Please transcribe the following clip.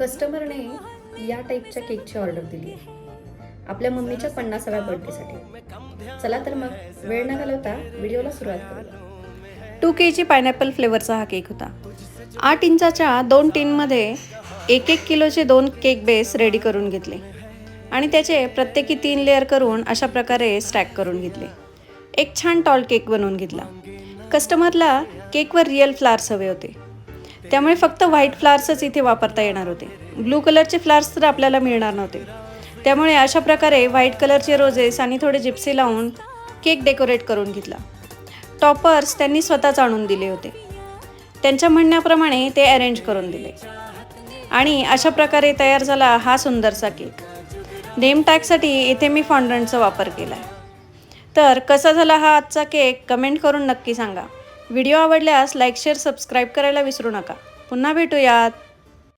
कस्टमरने या टाईपच्या केकची ऑर्डर दिली आहे आपल्या मम्मीच्या 50व्या बर्थडेसाठी. चला तर मग वेळ न घालवता व्हिडिओला सुरुवात करूया. 2 kg पायनॅपल फ्लेवरचा हा केक होता. 8 इंचाच्या 2 टीनमध्ये 1-1 किलोचे 2 केक बेस रेडी करून घेतले आणि त्याचे प्रत्येकी 3 लेअर करून अशा प्रकारे स्टॅक करून घेतले. एक छान टॉल केक बनवून घेतला. कस्टमरला केकवर रिअल फ्लावर्स हवे होते, त्यामुळे फक्त व्हाईट फ्लावर्सच इथे वापरता येणार होते. ब्लू कलरचे फ्लावर्स तर आपल्याला मिळणार नव्हते. त्यामुळे अशा प्रकारे व्हाईट कलरचे रोजेस आणि थोडे जिप्सी लावून केक डेकोरेट करून घेतला. टॉपर्स त्यांनी स्वतःच आणून दिले होते. त्यांच्या म्हणण्याप्रमाणे ते अरेंज करून दिले आणि अशा प्रकारे तयार झाला हा सुंदरसा केक. नेम टॅगसाठी इथे मी फॉन्डंटचा वापर केला आहे. तर कसा झाला हा आजचा केक कमेंट करून नक्की सांगा. व्हिडिओ आवडल्यास लाईक शेअर सबस्क्राईब करायला विसरू नका. पुन्हा भेटूयात.